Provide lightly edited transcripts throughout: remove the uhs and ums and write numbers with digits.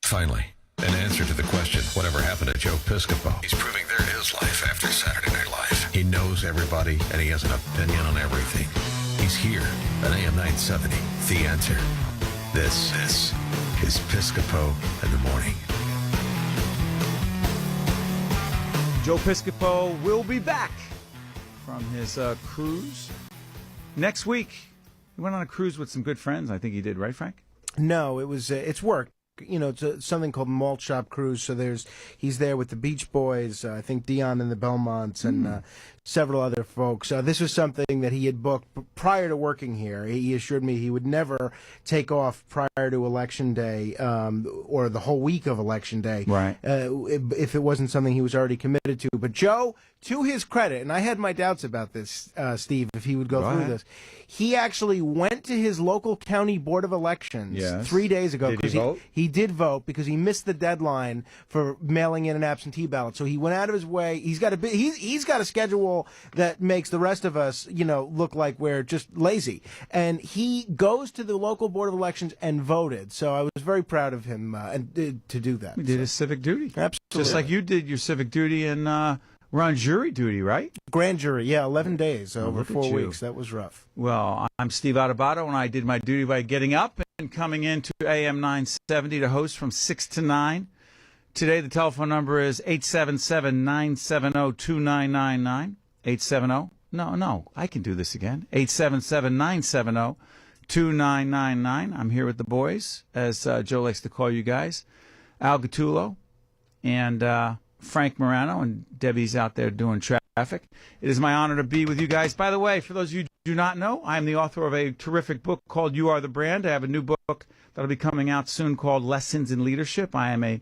Finally, an answer to the question, whatever happened to Joe Piscopo? He's proving there is life after Saturday Night Live. He knows everybody, and he has an opinion on everything. He's here at AM970, The Answer. This is Piscopo in the Morning. Joe Piscopo will be back from his cruise next week. He went on a cruise with some good friends. I think he did, right, Frank? No, it was it's work. You know, it's something called Malt Shop Cruise. So he's there with the Beach Boys, I think Dion and the Belmonts, and several other folks. This was something that he had booked prior to working here. He assured me he would never take off prior to Election Day or the whole week of Election Day, right? If it wasn't something he was already committed to. But Joe, to his credit, and I had my doubts about this, Steve, if he would go through this, he actually went to his local county board of elections 3 days ago. Did he vote? He did vote because he missed the deadline for mailing in an absentee ballot. So he went out of his way. He's got a schedule that makes the rest of us, look like we're just lazy. And he goes to the local board of elections and voted. So I was very proud of him to do that. He did his civic duty. Absolutely. Just like you did your civic duty and we're on jury duty, right? Grand jury, 11 days over 4 weeks. That was rough. Well, I'm Steve Adubato, and I did my duty by getting up and coming into AM 970 to host from 6 to 9. Today, the telephone number is 877-970-2999. 870? No, I can do this again. 877-970-2999. I'm here with the boys, as Joe likes to call you guys. Al Gattulo and Frank Morano, and Debbie's out there doing traffic. It is my honor to be with you guys. By the way, for those of you who do not know, I am the author of a terrific book called You Are the Brand. I have a new book that'll be coming out soon called Lessons in Leadership. I am a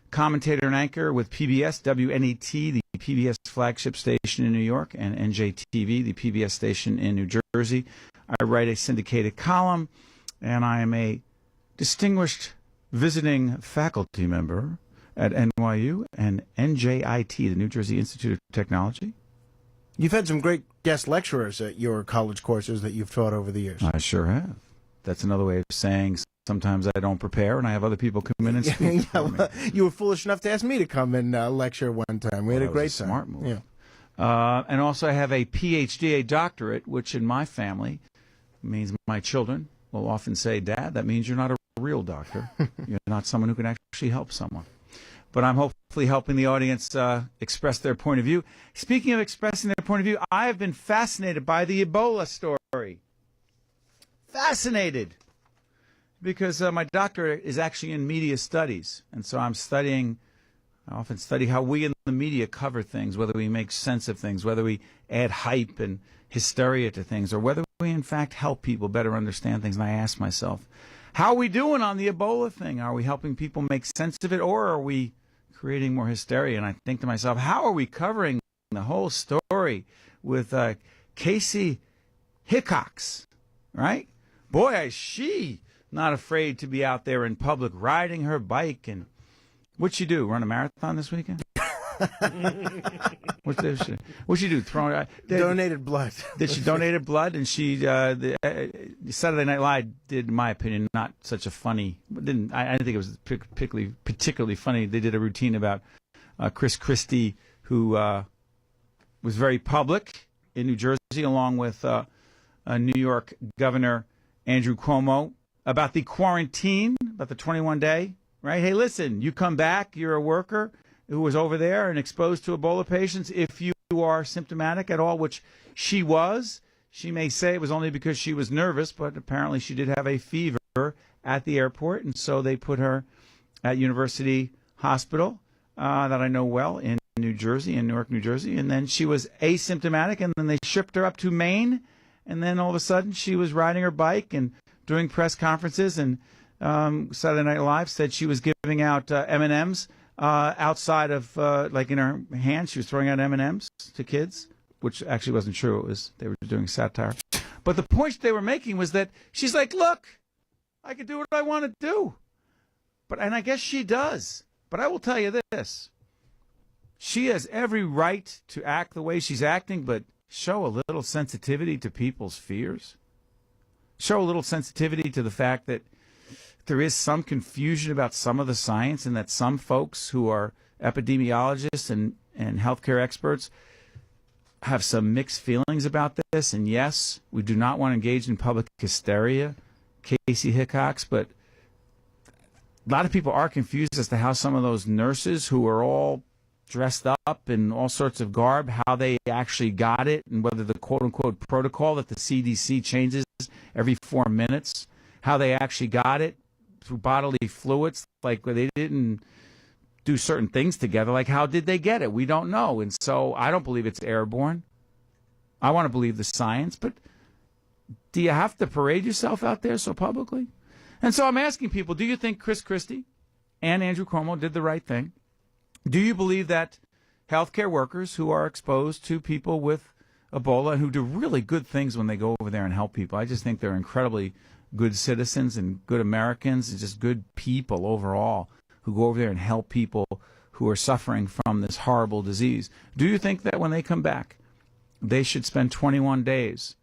commentator and anchor with PBS, WNET, the PBS flagship station in New York, and NJTV, the PBS station in New Jersey. I write a syndicated column, and I am a distinguished visiting faculty member at NYU and NJIT, the New Jersey Institute of Technology. You've had some great guest lecturers at your college courses that you've taught over the years. I sure have. That's another way of saying sometimes I don't prepare and I have other people come in and speak for me. You were foolish enough to ask me to come and lecture one time. We had a great time. Smart move. Yeah. And also I have a PhD, a doctorate, which in my family means my children will often say, Dad, that means you're not a real doctor. You're not someone who can actually help someone. But I'm hopefully helping the audience express their point of view. Speaking of expressing their point of view, I have been fascinated by the Ebola story. Fascinated. Because my doctorate is actually in media studies. And so I often study how we in the media cover things, whether we make sense of things, whether we add hype and hysteria to things, or whether we in fact help people better understand things. And I ask myself, how are we doing on the Ebola thing? Are we helping people make sense of it, or are we creating more hysteria? And I think to myself, how are we covering the whole story with Casey Hickox, right? Boy, is she not afraid to be out there in public riding her bike. And what'd she do, run a marathon this weekend? What'd she do? Donated blood. Did she donated blood? And she, Saturday Night Live did, in my opinion, not such a funny. I didn't think it was particularly funny. They did a routine about Chris Christie, who was very public in New Jersey, along with New York Governor Andrew Cuomo, about the quarantine, about the 21-day. Right? Hey, listen, you come back, you're a worker who was over there and exposed to Ebola patients. If you are symptomatic at all, which she was, she may say it was only because she was nervous, but apparently she did have a fever at the airport, and so they put her at University Hospital, that I know well, in New Jersey, in Newark, New Jersey, and then she was asymptomatic, and then they shipped her up to Maine, and then all of a sudden she was riding her bike and doing press conferences, and Saturday Night Live said she was giving out M&Ms outside of, like in her hand, she was throwing out M&Ms to kids, which actually wasn't true. They were doing satire. But the point they were making was that she's like, look, I can do what I want to do. And I guess she does. But I will tell you this. She has every right to act the way she's acting, but show a little sensitivity to people's fears. Show a little sensitivity to the fact that there is some confusion about some of the science, and that some folks who are epidemiologists and healthcare experts have some mixed feelings about this. And yes, we do not want to engage in public hysteria, Casey Hickox, but a lot of people are confused as to how some of those nurses who are all dressed up in all sorts of garb, how they actually got it, and whether the quote-unquote protocol that the CDC changes every 4 minutes, how they actually got it through bodily fluids, like they didn't do certain things together. Like, how did they get it? We don't know. And so I don't believe it's airborne. I want to believe the science, but do you have to parade yourself out there so publicly? And so I'm asking people, do you think Chris Christie and Andrew Cuomo did the right thing? Do you believe that healthcare workers who are exposed to people with Ebola and who do really good things when they go over there and help people, I just think they're incredibly good citizens and good Americans and just good people overall who go over there and help people who are suffering from this horrible disease. Do you think that when they come back, they should spend 21 days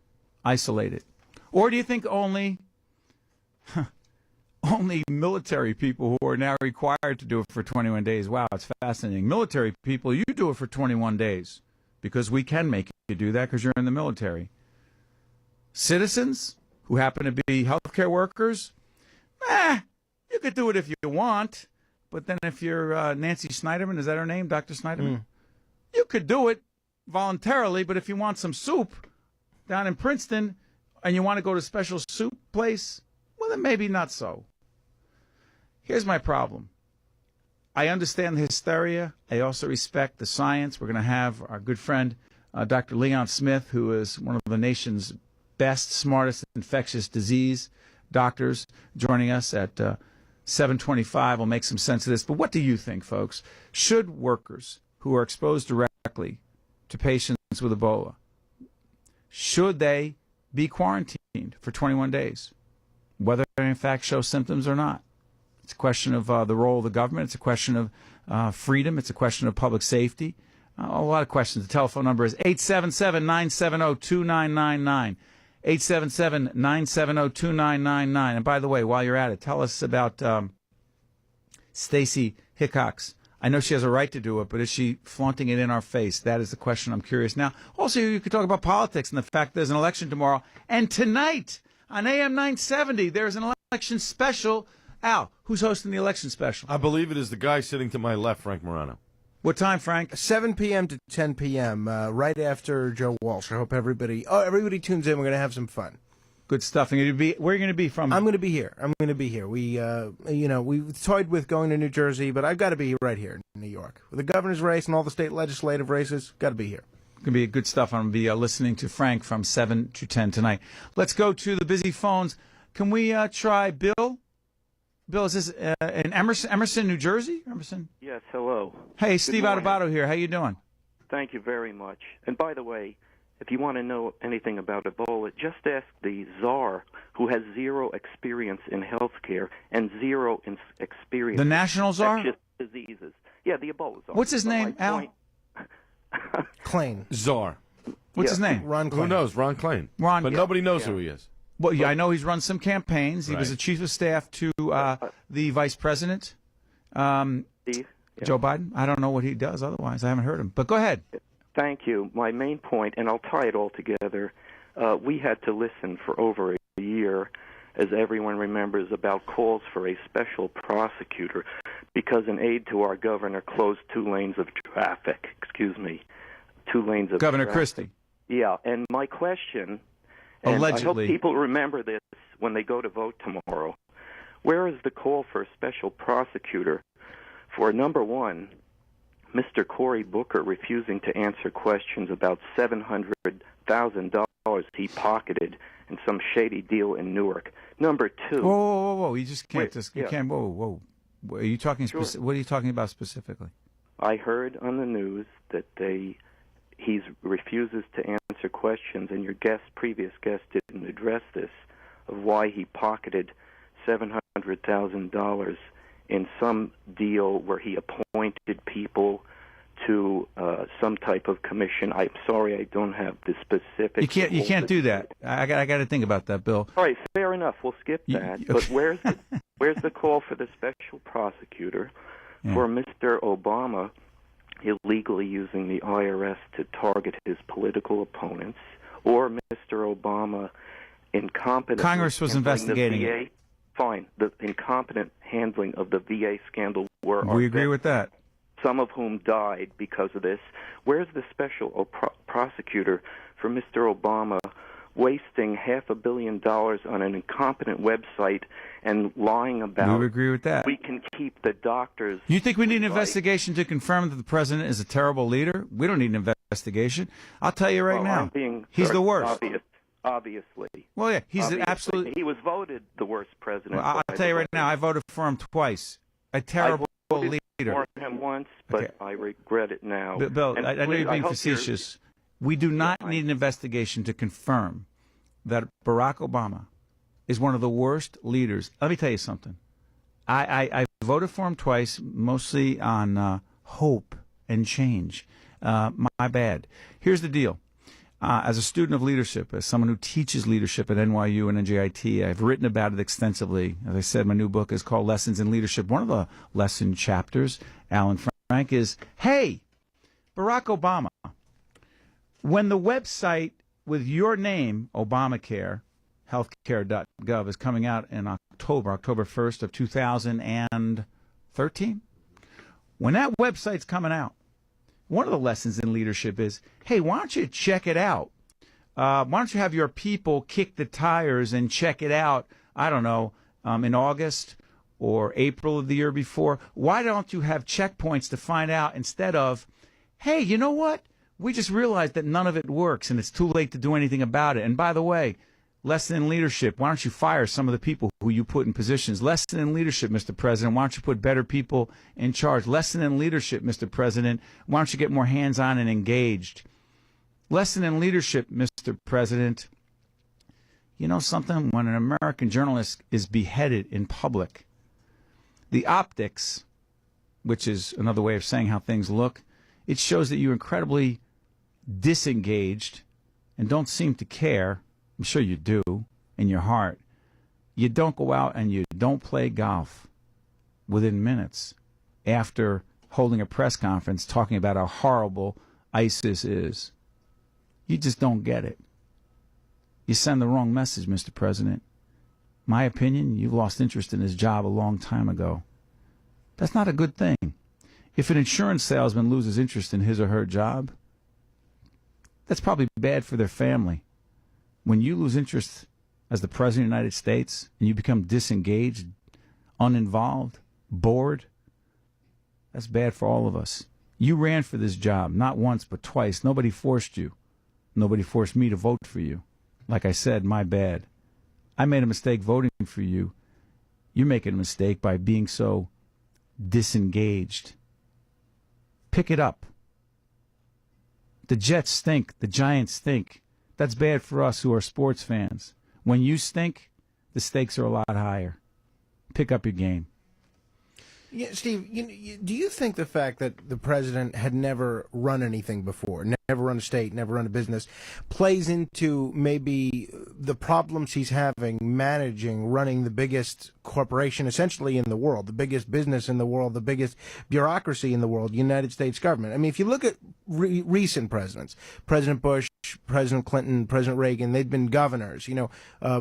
isolated? Or do you think only military people who are now required to do it for 21 days? Wow, it's fascinating. Military people, you do it for 21 days because we can make you do that because you're in the military. Citizens who happen to be healthcare workers, you could do it if you want. But then if you're Nancy Snyderman, is that her name, Dr. Snyderman? You could do it voluntarily, but if you want some soup down in Princeton and you want to go to a special soup place, well, then maybe not so. Here's my problem. I understand the hysteria. I also respect the science. We're going to have our good friend, Dr. Leon Smith, who is one of the nation's best, smartest infectious disease doctors, joining us at 7:25. We'll make some sense of this. But what do you think, folks? Should workers who are exposed directly to patients with Ebola, should they be quarantined for 21 days, whether they in fact show symptoms or not? It's a question of the role of the government. It's a question of freedom. It's a question of public safety. A lot of questions. The telephone number is 877-970-2999. 877-970-2999. And by the way, while you're at it, tell us about Stacey Hickox. I know she has a right to do it, but is she flaunting it in our face? That is the question I'm curious. Now, also, you could talk about politics and the fact there's an election tomorrow. And tonight on AM970, there's an election special. Al, who's hosting the election special? I believe it is the guy sitting to my left, Frank Morano. What time, Frank? 7 p.m. to 10 p.m., right after Joe Walsh. I hope everybody tunes in. We're going to have some fun. Good stuff. And where are you going to be from? I'm going to be here. We toyed with going to New Jersey, but I've got to be right here in New York. With the governor's race and all the state legislative races, got to be here. It's going to be good stuff. I'm going to be listening to Frank from 7 to 10 tonight. Let's go to the busy phones. Can we try Bill? Bill, is this in Emerson, New Jersey? Emerson? Yes, hello. Hey, Steve Adubato here. How you doing? Thank you very much. And by the way, if you want to know anything about Ebola, just ask the czar, who has zero experience in healthcare and zero experience. The national czar? Infectious diseases. Yeah, the Ebola czar. What's his name, Al? Klain. Czar. What's his name? Ron Klain. Who knows? Ron Klain. Ron. But nobody knows who he is. Well, yeah, I know he's run some campaigns. He was Right. the chief of staff to the vice president, Steve? Yeah. Joe Biden. I don't know what he does otherwise. I haven't heard him. But go ahead. Thank you. My main point, and I'll tie it all together, we had to listen for over a year, as everyone remembers, about calls for a special prosecutor because an aide to our governor closed 2 lanes of traffic. 2 lanes of Governor traffic. Christie. Yeah, and my question, and Allegedly. I hope people remember this when they go to vote tomorrow, where is the call for a special prosecutor for, number one, Mr. Cory Booker refusing to answer questions about $700,000 he pocketed in some shady deal in Newark. Number 2. Whoa. You just can't. You yeah. can't. Whoa. Are you talking? Sure. What are you talking about specifically? I heard on the news that he refuses to answer questions, and your previous guest didn't address this, of why he pocketed $700,000 in some deal where he appointed people to some type of commission. I'm sorry, I don't have the specifics. You can't do that. I got to think about that, Bill. All right, fair enough. We'll skip that. Okay. But where's Where's the call for the special prosecutor for Mr. Obama illegally using the IRS to target his political opponents, or Mr. Obama incompetent? Congress was investigating it. Fine. The incompetent handling of the VA scandal were We agree with that. some of whom died because of this. Where's the special prosecutor for Mr. Obama wasting $500 million on an incompetent website and lying about? We would agree with that. We can keep the doctors. You think we need an investigation to confirm that the president is a terrible leader? We don't need an investigation. I'll tell you right now, he's the worst. Obviously. Well, yeah, he's an Obviously. absolute. He was voted the worst president. Well, I'll tell you right now, I voted for him twice. A terrible leader. For him once, but Okay. I regret it now. Bill, And I know please, you're being hope facetious. We do not need an investigation to confirm that Barack Obama is one of the worst leaders. Let me tell you something. I voted for him twice, mostly on hope and change. My bad. Here's the deal. As a student of leadership, as someone who teaches leadership at NYU and NJIT, I've written about it extensively. As I said, my new book is called Lessons in Leadership. One of the lesson chapters, Alan Frank, is, hey, Barack Obama, when the website with your name, Obamacare, healthcare.gov, is coming out in October 1st of 2013, when that website's coming out, one of the lessons in leadership is, hey, why don't you check it out? Why don't you have your people kick the tires and check it out, I don't know, in August or April of the year before? Why don't you have checkpoints to find out instead of, hey, you know what? We just realized that none of it works and it's too late to do anything about it. And by the way, lesson in leadership, why don't you fire some of the people who you put in positions? Lesson in leadership, Mr. President, why don't you put better people in charge? Lesson in leadership, Mr. President, why don't you get more hands-on and engaged? Lesson in leadership, Mr. President, you know something? When an American journalist is beheaded in public, the optics, which is another way of saying how things look, it shows that you're incredibly disengaged and don't seem to care. I'm sure you do in your heart. You don't go out and you don't play golf within minutes after holding a press conference talking about how horrible ISIS is. You just don't get it. You send the wrong message, Mr. President. My opinion, you lost interest in this job a long time ago. That's not a good thing. If an insurance salesman loses interest in his or her job, that's probably bad for their family. When you lose interest as the President of the United States and you become disengaged, uninvolved, bored, that's bad for all of us. You ran for this job, not once but twice. Nobody forced you. Nobody forced me to vote for you. Like I said, my bad. I made a mistake voting for you. You're making a mistake by being so disengaged. Pick it up. The Jets stink. The Giants stink. That's bad for us who are sports fans. When you stink, the stakes are a lot higher. Pick up your game. Yeah, Steve, do you think the fact that the president had never run anything before, never run a state, never run a business, plays into maybe the problems he's having managing, running the biggest corporation essentially in the world, the biggest business in the world, the biggest bureaucracy in the world, United States government? I mean, if you look at recent presidents, President Bush, President Clinton, President Reagan, they'd been governors. You know,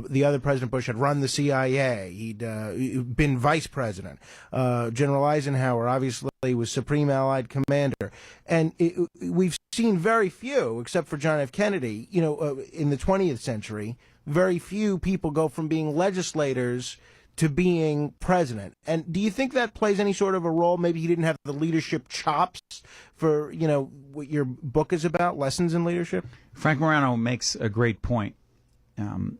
the other President Bush had run the CIA. He'd been vice president. General Eisenhower obviously was Supreme Allied Commander. And we've seen very few, except for John F. Kennedy, in the 20th century, very few people go from being legislators to being president. And do you think that plays any sort of a role? Maybe he didn't have the leadership chops for, what your book is about, lessons in leadership? Frank Morano makes a great point.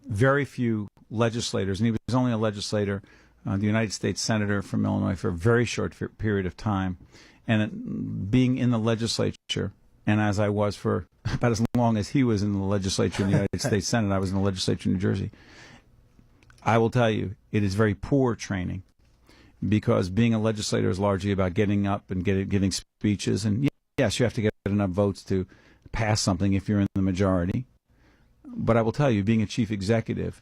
Very few legislators, and he was only a legislator, the United States Senator from Illinois for a very short period of time. And being in the legislature, and as I was for about as long as he was in the legislature in the United States Senate, I was in the legislature in New Jersey. I will tell you, it is very poor training, because being a legislator is largely about getting up and giving speeches. And yes, you have to get enough votes to pass something if you're in the majority. But I will tell you, being a chief executive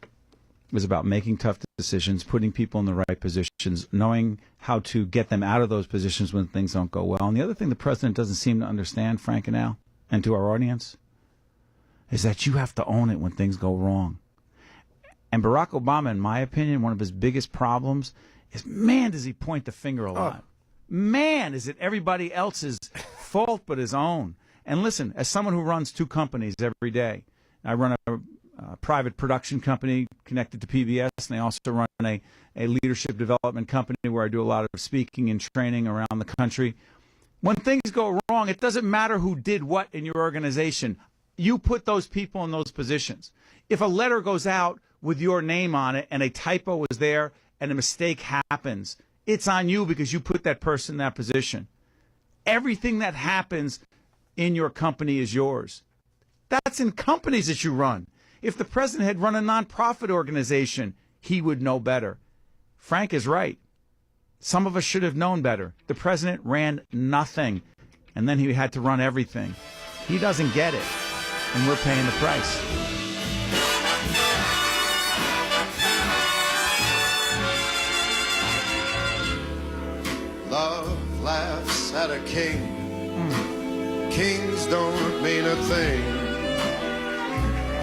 It was about making tough decisions, putting people in the right positions, knowing how to get them out of those positions when things don't go well. And the other thing the president doesn't seem to understand, Frank and Al, and to our audience, is that you have to own it when things go wrong. And Barack Obama, in my opinion, one of his biggest problems is, man, does he point the finger a lot. Man, is it everybody else's fault but his own. And listen, as someone who runs 2 companies every day, I run a private production company connected to PBS, and I also run a leadership development company where I do a lot of speaking and training around the country. When things go wrong, it doesn't matter who did what in your organization. You put those people in those positions. If a letter goes out with your name on it and a typo is there and a mistake happens, it's on you because you put that person in that position. Everything that happens in your company is yours. That's in companies that you run. If the president had run a nonprofit organization, he would know better. Frank is right. Some of us should have known better. The president ran nothing, and then he had to run everything. He doesn't get it, and we're paying the price. Love laughs at a king. Kings don't mean a thing.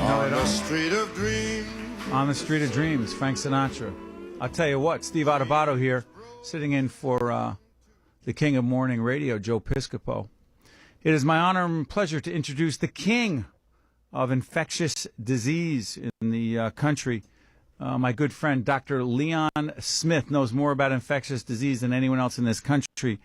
On the street of dreams. On the Street of Dreams, Frank Sinatra. I'll tell you what, Steve Adubato here, sitting in for the king of morning radio, Joe Piscopo. It is my honor and pleasure to introduce the king of infectious disease in the country. My good friend, Dr. Leon Smith, knows more about infectious disease than anyone else in this country.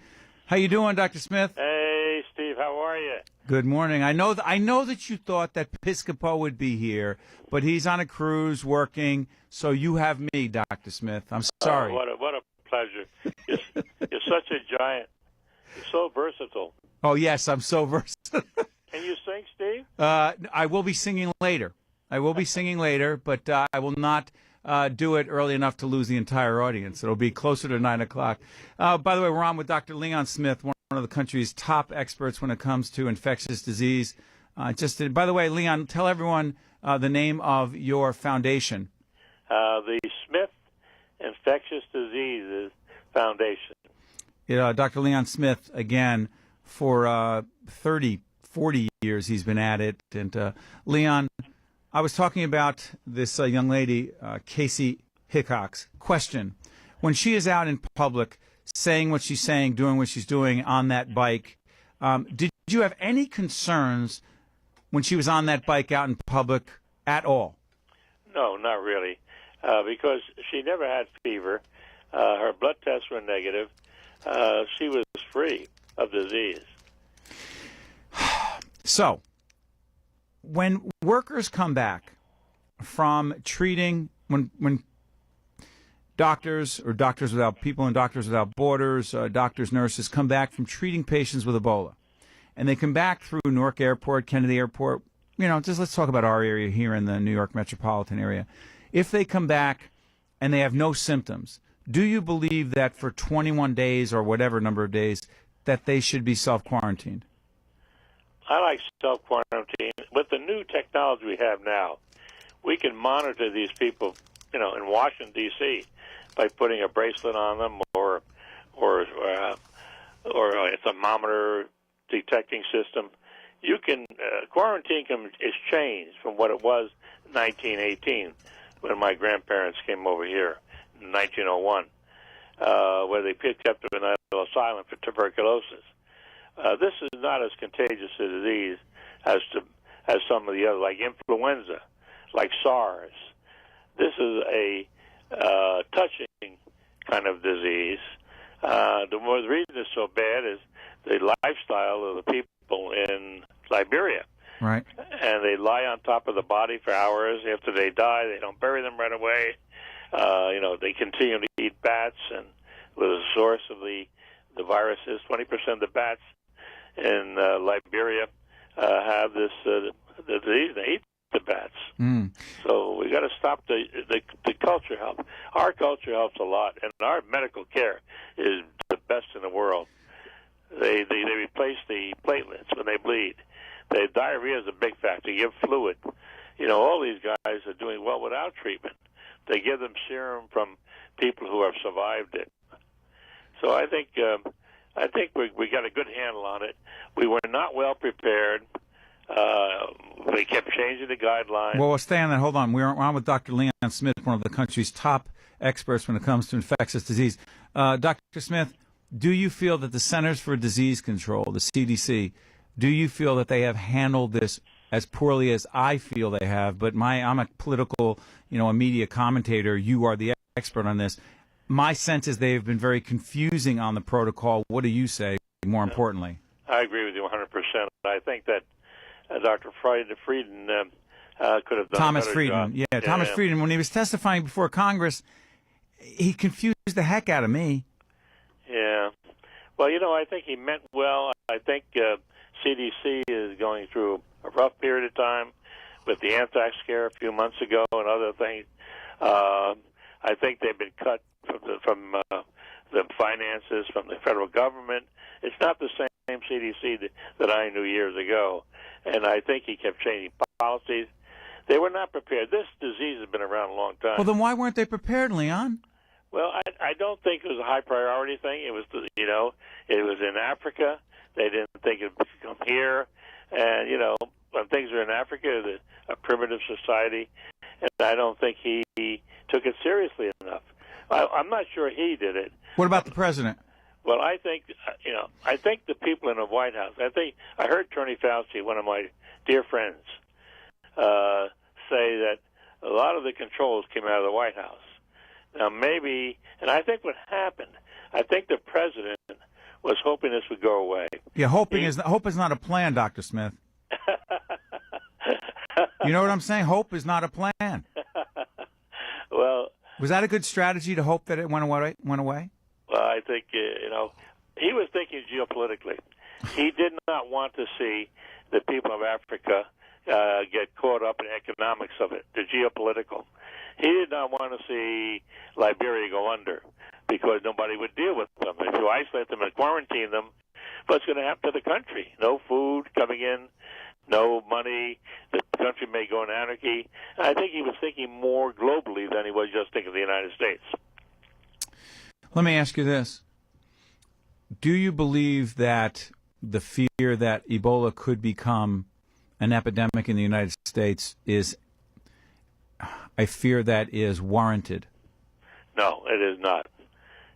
How you doing, Dr. Smith? Hey, Steve, how are you? Good morning. I know that you thought that Piscopo would be here, but he's on a cruise working, so you have me, Dr. Smith. I'm sorry. What a pleasure. You're such a giant. You're so versatile. Oh, yes, I'm so versatile. Can you sing, Steve? I will be singing later. But I will not do it early enough to lose the entire audience. It'll be closer to 9 o'clock. By the way, we're on with Dr. Leon Smith, one of the country's top experts when it comes to infectious disease. By the way, Leon, tell everyone the name of your foundation. The Smith Infectious Diseases Foundation. Dr. Leon Smith, again, for 30, 40 years he's been at it. And Leon, I was talking about this young lady, Casey Hickox. Question. When she is out in public saying what she's saying, doing what she's doing on that bike, did you have any concerns when she was on that bike out in public at all? No, not really, because she never had fever. Her blood tests were negative. She was free of disease. So, when workers come back from treating, when doctors or Doctors Without People and Doctors Without Borders, doctors, nurses come back from treating patients with Ebola, and they come baback through Newark Airport, Kennedy Airport, just let's talk about our area here in the New York metropolitan area. If they come back and they have no symptoms, do you believe that for 21 days or whatever number of days that they should be self-quarantined? I like self-quarantine. With the new technology we have now, we can monitor these people, in Washington, D.C., by putting a bracelet on them or a thermometer detecting system. You can quarantine is changed from what it was in 1918 when my grandparents came over here in 1901, where they kept them in an asylum for tuberculosis. This is not as contagious a disease as some of the other, like influenza, like SARS. This is a touching kind of disease. The reason it's so bad is the lifestyle of the people in Liberia. Right. And they lie on top of the body for hours. After they die, they don't bury them right away. They continue to eat bats, and where the source of the virus is. 20% of the bats in Liberia have this the disease. They eat the bats. So we got to stop the culture help. Our culture helps a lot, and our medical care is the best in the world. They replace the platelets when they bleed. The diarrhea is a big factor. You give fluid. All these guys are doing well without treatment. They give them serum from people who have survived it. So I think we got a good handle on it. We were not well prepared. They kept changing the guidelines. Well, we'll stay on that. Hold on. We're on with Dr. Leon Smith, one of the country's top experts when it comes to infectious disease. Dr. Smith, do you feel that the Centers for Disease Control, the CDC, do you feel that they have handled this as poorly as I feel they have? But I'm a political, a media commentator. You are the expert on this. My sense is they've been very confusing on the protocol. What do you say, more importantly? I agree with you 100%. I think that Dr. Frieden could have done Thomas a better Frieden. job. Yeah, Thomas Frieden, when he was testifying before Congress, he confused the heck out of me. Yeah. Well, I think he meant well. I think CDC is going through a rough period of time with the anthrax scare a few months ago and other things. I think they've been cut from the finances from the federal government. It's not the same CDC that I knew years ago, and I think he kept changing policies. They were not prepared. This disease has been around a long time. Well, then why weren't they prepared, Leon? Well, I don't think it was a high priority thing. It was, it was in Africa. They didn't think it would come here, and when things are in Africa, it's a primitive society, and I don't think he took it seriously enough. I'm not sure he did it. What about the president? Well, I think I think the people in the White House. I heard Attorney Fauci, one of my dear friends, say that a lot of the controls came out of the White House. Now maybe, and I think what happened, I think the president was hoping this would go away. Yeah, hope is not a plan, Dr. Smith. You know what I'm saying? Hope is not a plan. Well, was that a good strategy to hope that it went away? Well, I think he was thinking geopolitically. He did not want to see the people of Africa get caught up in economics of it, the geopolitical. He did not want to see Liberia go under because nobody would deal with them. If you isolate them and quarantine them, what's going to happen to the country? No food coming in, no money. The country may go in anarchy. I think he was thinking more globally than he was just thinking of the United States. Let me ask you this. Do you believe that the fear that Ebola could become an epidemic in the United States is a fear that is warranted? No, it is not.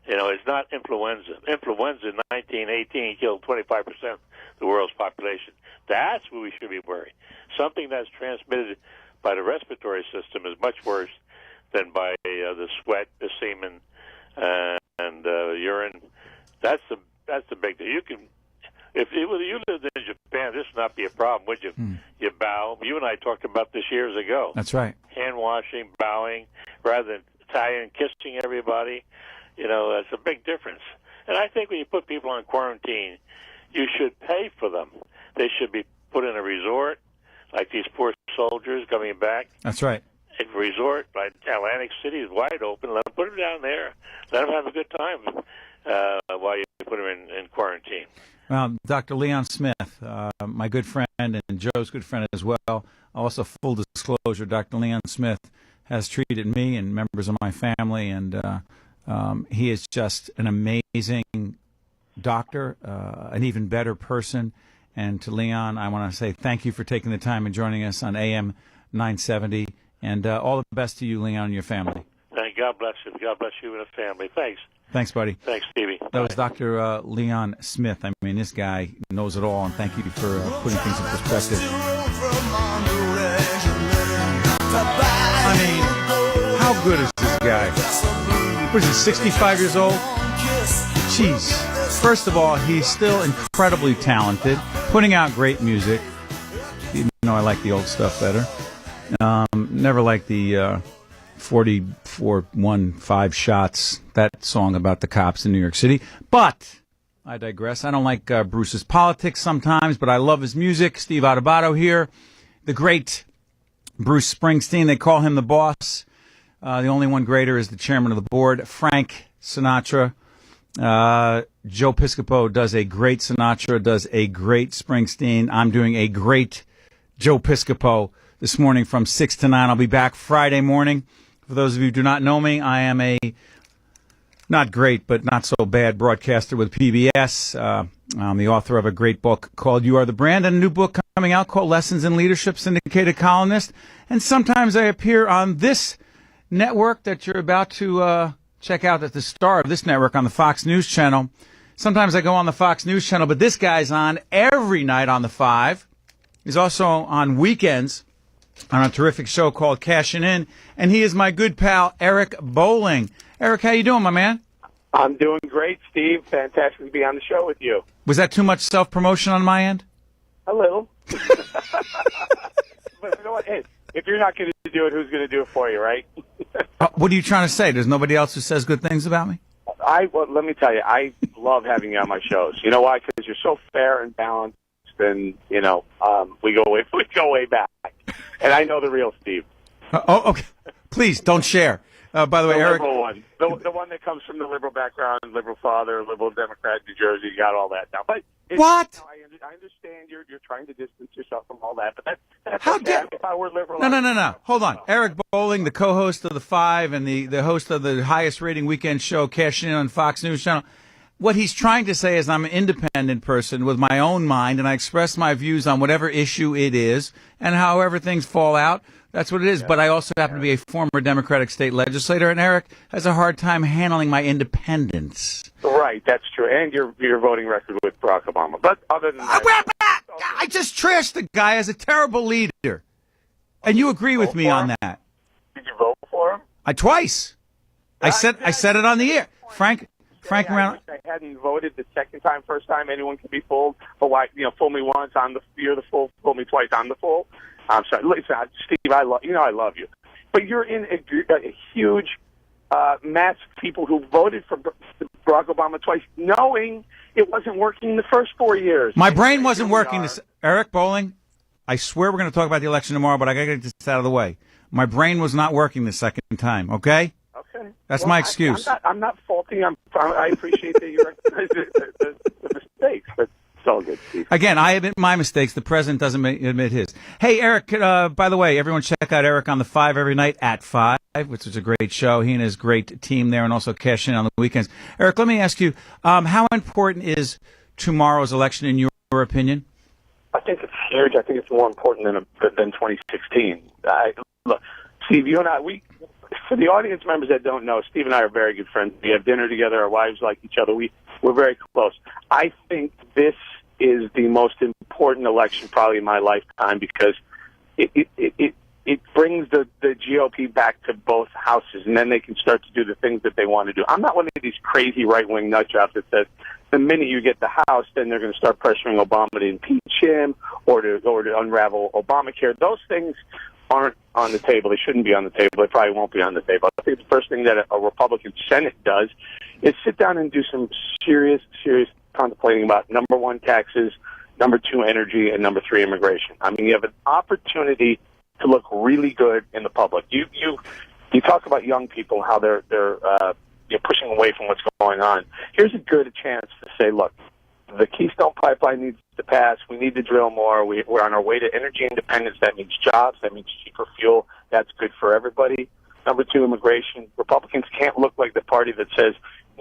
It's not influenza. Influenza in 1918 killed 25% of the world's population. That's what we should be worried. Something that's transmitted by the respiratory system is much worse than by the sweat, the semen, and urine. That's the big thing. If you lived in Japan, this would not be a problem, would you? You bow. You and I talked about this years ago. That's right. Hand washing, bowing, rather than Italian kissing everybody. That's a big difference. And I think when you put people on quarantine, you should pay for them. They should be put in a resort, like these poor soldiers coming back. That's right. A resort, like Atlantic City is wide open. Let them put them down there. Let them have a good time while you put them in quarantine. Well, Dr. Leon Smith, my good friend and Joe's good friend as well. Also, full disclosure, Dr. Leon Smith has treated me and members of my family, and he is just an amazing doctor, an even better person. And to Leon, I want to say thank you for taking the time and joining us on AM 970, and all the best to you, Leon, and your family. Thank God bless you. God bless you and the family. Thanks. Thanks, buddy. Thanks, Stevie. That was Dr. Leon Smith. I mean, this guy knows it all, and thank you for putting things in perspective. I mean, how good is this guy? What is he, 65 years old? Jeez. First of all, he's still incredibly talented, putting out great music. You know, I like the old stuff better. Never liked the 44-1-5 shots, that song about the cops in New York City. But I digress. I don't like Bruce's politics sometimes, but I love his music. Steve Adubato here. The great Bruce Springsteen, they call him the boss. The only one greater is the chairman of the board, Frank Sinatra. Joe Piscopo does a great Sinatra, does a great Springsteen. I'm doing a great Joe Piscopo this morning from 6 to 9. I'll be back Friday morning for For those of you who do not know me, I am a not great, but not so bad broadcaster with PBS. I'm the author of a great book called You Are the Brand and a new book coming out called Lessons in Leadership, syndicated columnist. And sometimes I appear on this network that you're about to check out at the star of this network on the Fox News Channel. Sometimes I go on the Fox News Channel, but this guy's on every night on the 5. He's also on weekends on a terrific show called Cashin In, and he is my good pal, Eric Bolling. Eric, how you doing, my man? I'm doing great, Steve. Fantastic to be on the show with you. Was that too much self-promotion on my end? A little. But you know what? Hey, if you're not going to do it, who's going to do it for you, right? What are you trying to say? There's nobody else who says good things about me? Well, let me tell you, I love having you on my shows. You know why? Because you're so fair and balanced, and we go way back. And I know the real Steve. Okay. Please don't share. By the way, Eric, liberal one, the one that comes from the liberal background, liberal father, liberal Democrat, New Jersey. You got all that now. But what? I understand you're trying to distance yourself from all that, but that's how okay. dare? If I were liberal, No. Hold on, Eric Bolling, the co-host of the 5 and the host of the highest-rating weekend show, Cashin In on Fox News Channel. What he's trying to say is I'm an independent person with my own mind, and I express my views on whatever issue it is, and however things fall out, that's what it is. Yeah. But I also happen to be a former Democratic state legislator, and Eric has a hard time handling my independence. Right, that's true. And your voting record with Barack Obama. But other than that... I just trashed the guy as a terrible leader. And you agree with me on that. Did you vote for him? Twice. I said it on the air. Frank I wish I hadn't voted the second time. First time, anyone can be fooled. But why? Fool me once, you're the fool. Fool me twice, I'm the fool. I'm sorry. Listen, Steve, I love you. But you're in a huge mass of people who voted for Barack Obama twice, knowing it wasn't working the first 4 years. My brain wasn't working. Eric Bolling, I swear we're going to talk about the election tomorrow, but I got to get this out of the way. My brain was not working the second time, okay? Okay. That's my excuse. I'm not faulting. I appreciate that you recognize the mistakes, but it's all good, Steve. Again, I admit my mistakes. The president doesn't admit his. Hey, Eric, by the way, everyone check out Eric on the 5 every night at 5, which is a great show. He and his great team there, and also Cash In on the weekends. Eric, let me ask you, how important is tomorrow's election in your opinion? I think it's huge. I think it's more important than 2016. Look, Steve, you and I, for the audience members that don't know, Steve and I are very good friends. We have dinner together. Our wives like each other. We're very close. I think this is the most important election probably in my lifetime because it brings the GOP back to both houses, and then they can start to do the things that they want to do. I'm not one of these crazy right-wing nut jobs that says the minute you get the House, then they're going to start pressuring Obama to impeach him or to unravel Obamacare. Those things aren't on the table. They shouldn't be on the table. They probably won't be on the table. I think the first thing that a Republican Senate does is sit down and do some serious contemplating about, number 1, taxes, number 2, energy, and number 3, immigration. I mean, you have an opportunity to look really good in the public. You talk about young people, how they're pushing away from what's going on. Here's a good chance to say, look, the Keystone Pipeline needs to pass. We need to drill more. We're on our way to energy independence. That means jobs. That means cheaper fuel. That's good for everybody. Number 2, immigration. Republicans can't look like the party that says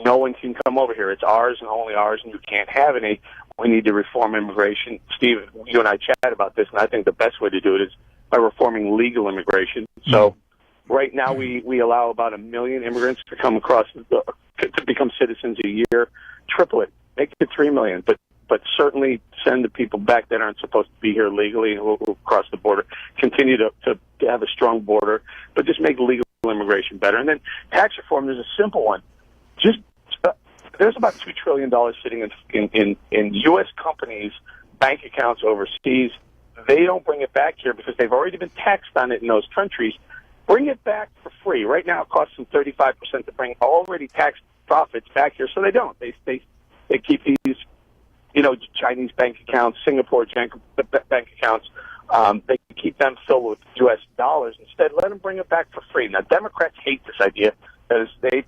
no one can come over here. It's ours and only ours, and you can't have any. We need to reform immigration. Steve, you and I chat about this, and I think the best way to do it is by reforming legal immigration. So right now we allow about 1 million immigrants to come across to become citizens a year. Triple it. Make it 3 million, but certainly send the people back that aren't supposed to be here legally who cross the border. Continue to have a strong border, but just make legal immigration better. And then tax reform, there's a simple one. Just there's about $2 trillion sitting in U.S. companies' bank accounts overseas. They don't bring it back here because they've already been taxed on it in those countries. Bring it back for free. Right now it costs them 35% to bring already taxed profits back here, so they don't. They keep these, Chinese bank accounts, Singapore bank accounts. They keep them filled with U.S. dollars. Instead, let them bring it back for free. Now, Democrats hate this idea because they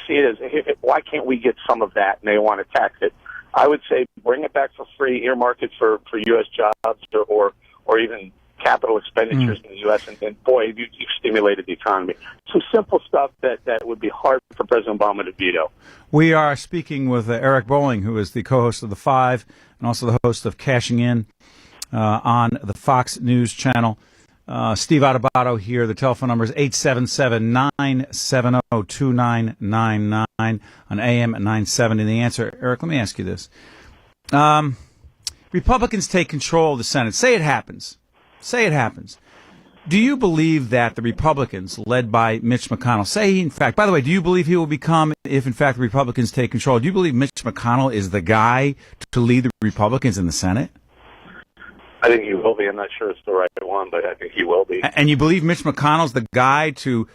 see it as, why can't we get some of that? And they want to tax it. I would say bring it back for free, earmark it for U.S. jobs or even capital expenditures in the U.S., and boy, you've stimulated the economy. Some simple stuff that would be hard for President Obama to veto. We are speaking with Eric Bolling, who is the co-host of The Five and also the host of Cashin In on the Fox News channel. Steve Adubato here. The telephone number is 877-970-2999 on AM970 The Answer. Eric, let me ask you this. Republicans take control of the Senate. Say it happens. Say it happens. Do you believe that the Republicans, led by Mitch McConnell, say, in fact, by the way, do you believe he will become, if in fact the Republicans take control, do you believe Mitch McConnell is the guy to lead the Republicans in the Senate? I think he will be. I'm not sure it's the right one, but I think he will be. And you believe Mitch McConnell's the guy to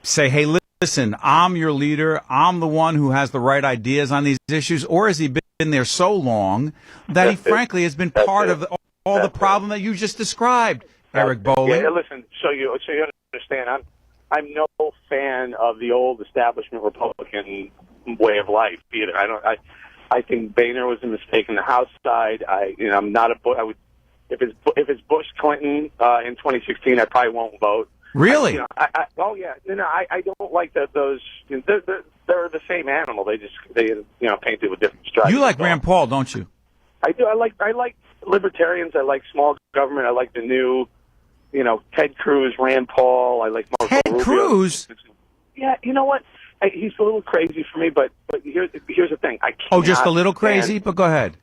say, hey, listen, I'm your leader, I'm the one who has the right ideas on these issues, or has he been there so long that he frankly has been part of all the problem that you just described, Eric Bolling? Yeah, listen, so you understand, I'm no fan of the old establishment Republican way of life either. I think Boehner was a mistake in the House side. I'm not if it's Bush Clinton in 2016, I probably won't vote. Really? I don't like those. They're the same animal. They painted with different stripes. You like Rand Paul, don't you? I do. I like libertarians. I like small government. I like the new, Ted Cruz, Rand Paul. I like Marco Rubio. Cruz. Yeah, you know what? He's a little crazy for me, but here's the thing. I can't. Just a little crazy, but go ahead.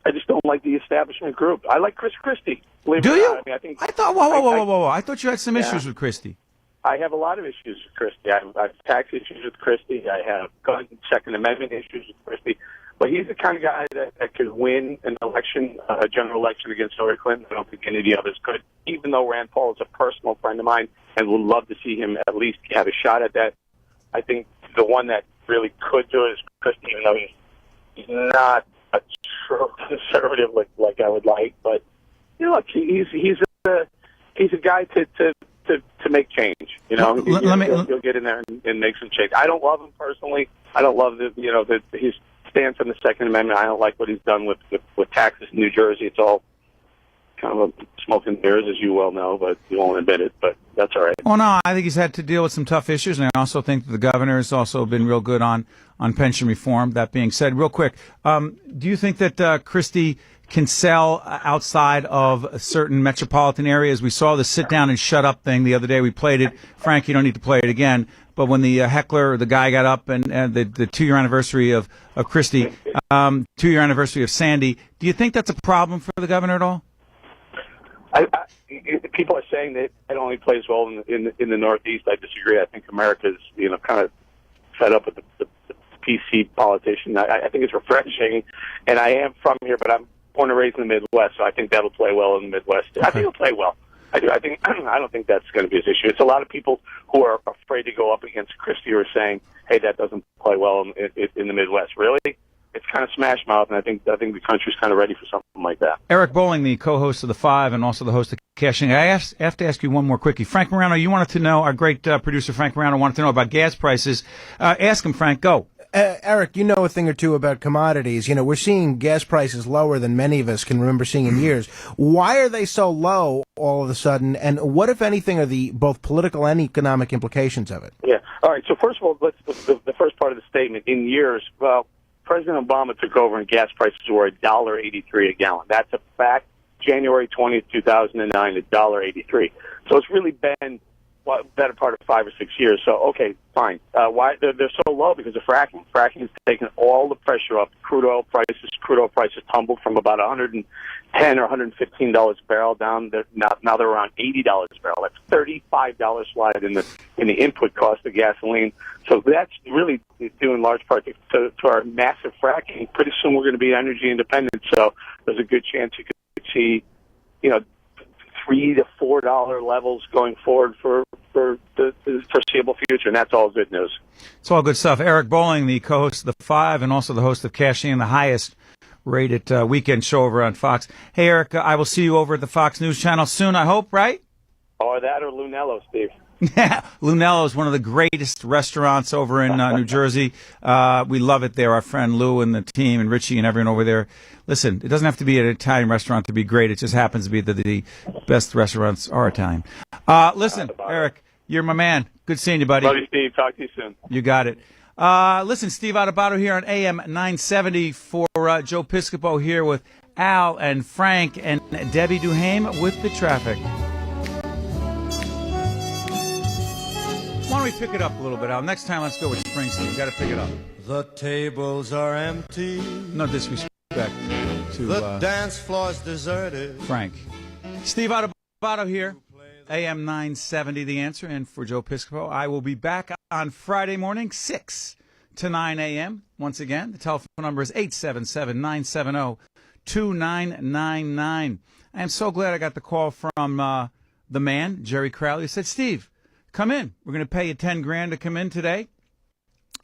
I just don't like the establishment group. I like Chris Christie. Do you? I thought. Whoa! I thought you had some yeah. issues with Christie. I have a lot of issues with Christie. I have tax issues with Christie. I have gun Second Amendment issues with Christie. But he's the kind of guy that could win an election, a general election against Hillary Clinton. I don't think any of the others could, even though Rand Paul is a personal friend of mine and would love to see him at least have a shot at that. I think the one that really could do it is Christie, even though he's not a true conservative like I would like. But look, he's a guy to make change. He'll get in there and make some change. I don't love him personally. I don't love his stance on the Second Amendment. I don't like what he's done with taxes in New Jersey. It's all kind of a smoke and mirrors, as you well know, but you won't admit it. But that's all right. Well, no, I think he's had to deal with some tough issues, and I also think that the governor has also been real good on pension reform. That being said, real quick, do you think that Christie can sell outside of certain metropolitan areas? We saw the sit down and shut up thing the other day. We played it. Frank, you don't need to play it again. But when the heckler, the guy got up and the 2-year anniversary of Christie, 2-year anniversary of Sandy, do you think that's a problem for the governor at all? People are saying that it only plays well in the Northeast. I disagree. I think America's kind of fed up with the PC politician. I think it's refreshing, and I am from here, but I'm born and raised in the Midwest, so I think that'll play well in the Midwest. Okay. I think it'll play well. I do. I don't think that's going to be his issue. It's a lot of people who are afraid to go up against Christie who are saying, "Hey, that doesn't play well in the Midwest." Really, it's kind of smash mouth, and I think the country's kind of ready for something like that. Eric Bolling, the co-host of The Five and also the host of Cashin In. I have to ask you one more quickie. Frank Morano, you wanted to know. Our great producer Frank Morano wanted to know about gas prices. Ask him, Frank. Go. Eric, you know a thing or two about commodities. We're seeing gas prices lower than many of us can remember seeing in years. Why are they so low all of a sudden? And what, if anything, are the both political and economic implications of it? Yeah. All right. So first of all, the first part of the statement. In years, well, President Obama took over and gas prices were $1.83 a gallon. That's a fact. January 20th, 2009, $1.83. So it's really been better part of 5 or 6 years. So, okay, fine. Why they're so low? Because of fracking. Fracking has taken all the pressure off crude oil prices tumbled from about $110 or $115 a barrel down. Now they're around $80 a barrel. That's $35 slide in the input cost of gasoline. So that's really due in large part to our massive fracking. Pretty soon we're going to be energy independent. So there's a good chance you could see, $3 to $4 levels going forward for the foreseeable future, and that's all good news. It's all good stuff. Eric Bolling, the co-host of The Five and also the host of Cashin In, the highest rated weekend show over on Fox. Hey, Eric, I will see you over at the Fox News channel soon, I hope, right? Or that or Lunello, Steve. Lunello is one of the greatest restaurants over in New Jersey. We love it there. Our friend Lou and the team and Richie and everyone over there. Listen, it doesn't have to be an Italian restaurant to be great. It just happens to be that the best restaurants are Italian. Listen, Eric, you're my man. Good seeing you, buddy. Love you, Steve. Talk to you soon. You got it. Listen, Steve Adubato here on AM970 for Joe Piscopo here with Al and Frank and Debbie Duhame with the traffic. Why don't we pick it up a little bit, Al? Next time, let's go with Springsteen. We've got to pick it up. The tables are empty. No disrespect to The dance floor's deserted. Frank. Steve Adubato here, AM970 The Answer, and for Joe Piscopo. I will be back on Friday morning, 6 to 9 a.m. Once again, the telephone number is 877-970-2999. I am so glad I got the call from the man, Jerry Crowley. He said, Steve, come in. We're going to pay you $10,000 to come in today.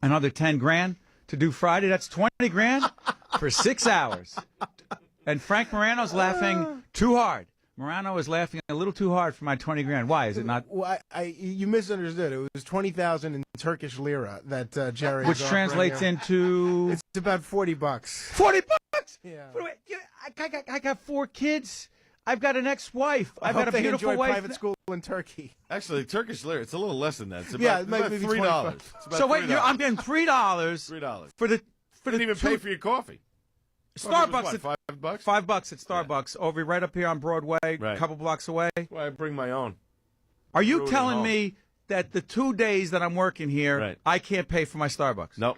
Another $10,000 to do Friday. That's $20,000 for 6 hours. And Frank Morano's laughing too hard. Morano is laughing a little too hard for my $20,000. Why is it not? Well, you misunderstood. It was 20,000 in Turkish lira that Jerry. Which translates into. It's about $40. $40. Yeah. I got 4 kids. I've got an ex-wife. I've got a they beautiful enjoy wife. private school in Turkey. Actually, Turkish lira, it's a little less than that. It's about, Yeah, it's maybe about $3. $25. It's about So wait, $3. I'm getting $3 $3. for the Didn't even pay for your coffee. Starbucks. What, $5? $5 at Starbucks over right up here on Broadway, a couple blocks away. Well, I bring my own. Are you Brew it telling at home. me that the 2 days that I'm working here, I can't pay for my Starbucks? No.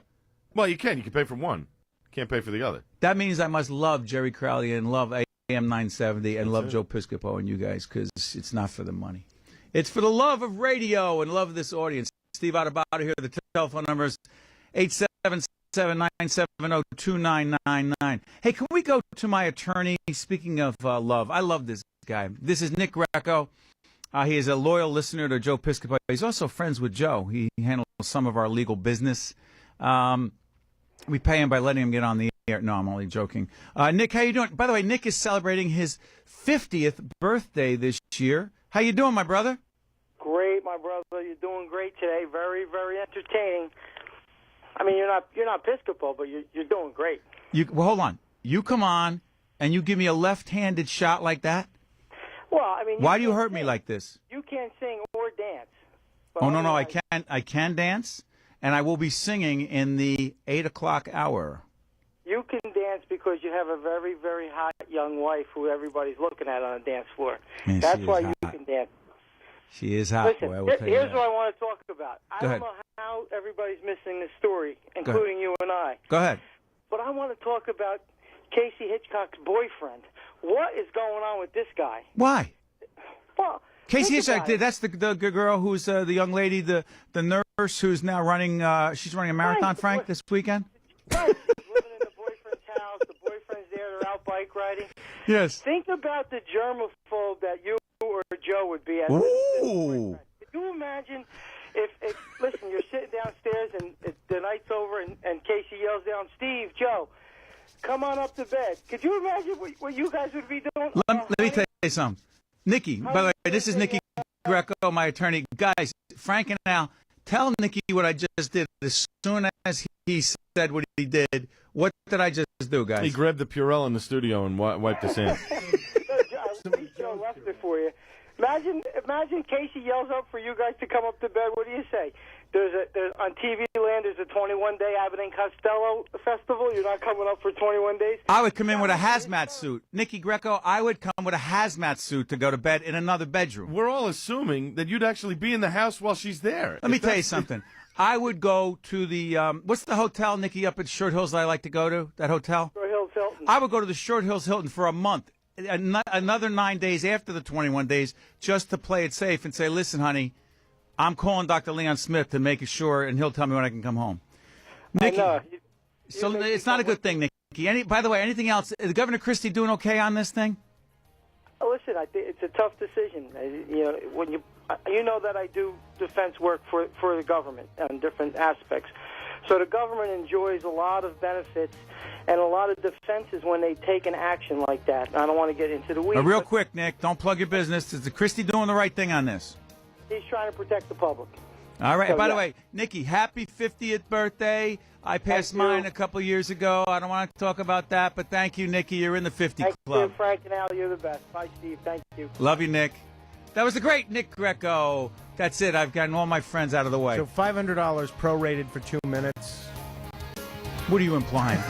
Well, you can. You can pay for one. Can't pay for the other. That means I must love Jerry Crowley and love AM970 and love Joe Piscopo and you guys, because it's not for the money. It's for the love of radio and love of this audience. Steve Adubato here. The telephone number is 877-970-2999. Hey, can we go to my attorney? Speaking of love, I love this guy. This is Nick Greco. He is a loyal listener to Joe Piscopo. He's also friends with Joe. He handles some of our legal business. We pay him by letting him get on the air. No, I'm only joking. Nick, how you doing? By the way, Nick is celebrating his 50th birthday this year. How you doing, my brother? Great, my brother. You're doing great today. Very, very entertaining. I mean, you're not Piscopo, but you're doing great. Well, hold on. You come on and you give me a left-handed shot like that? Well, I mean, why do you hurt me like this? You can't sing or dance. Oh no, I can. I can dance, and I will be singing in the 8 o'clock hour. You can dance because you have a very, very hot young wife who everybody's looking at on a dance floor. Man, that's why hot. you can dance. She is hot. Listen, boy, I will tell you here's that. what I want to talk about. I Go don't ahead. know how everybody's missing this story, including you and I. Go ahead. But I want to talk about Casey Hitchcock's boyfriend. What is going on with this guy? Why? Well, Casey think Hitchcock, about it. that's the girl who's the young lady, the nurse who's now running. She's running a marathon, Right. Frank, this weekend. Right. He's living in the boyfriend's house. The boyfriend's there. They're out bike riding. Yes. Think about the germaphobe that you or Joe would be at. Ooh. Could you imagine if listen, you're sitting downstairs and the night's over and Casey yells down, Steve, Joe, come on up to bed. Could you imagine what you guys would be doing? Let me tell you something. Nikki, by the way, this is Nikki Greco, my attorney. Guys, Frank and Al, tell Nikki what I just did. As soon as he said what he did, what did I just do, guys? He grabbed the Purell in the studio and wiped his hand. Joe left it for you. Imagine Casey yells up for you guys to come up to bed. What do you say? There's on TV Land. There's a 21-day Abbott and Costello festival. You're not coming up for 21 days. I would come in with a hazmat suit. Nikki Greco, I would come with a hazmat suit to go to bed in another bedroom. We're all assuming that you'd actually be in the house while she's there. Let me tell you something. I would go to the what's the hotel, Nikki, up at Short Hills that I like to go to? That hotel? Short Hills Hilton. I would go to the Short Hills Hilton for a month, another 9 days after the 21 days, just to play it safe and say, listen, honey, I'm calling Dr. Leon Smith to make sure, and he'll tell me when I can come home. Nikki, I know. so it's not a good thing, Nikki. By the way, anything else? Is Governor Christie doing okay on this thing? Listen, I think it's a tough decision. You know, when you know that I do defense work for the government on different aspects. So the government enjoys a lot of benefits and a lot of defenses when they take an action like that. I don't want to get into the weeds. Real quick, Nick, don't plug your business. Is the Christie doing the right thing on this? He's trying to protect the public. All right. So, By the yeah. way, Nikki, happy 50th birthday. I passed Thank you. mine a couple years ago. I don't want to talk about that, but thank you, Nikki. You're in the 50 Thank club. you, Frank and Al. You're the best. Bye, Steve. Thank you. Love you, Nick. That was the great Nick Greco. That's it. I've gotten all my friends out of the way. So $500 prorated for 2 minutes. What are you implying?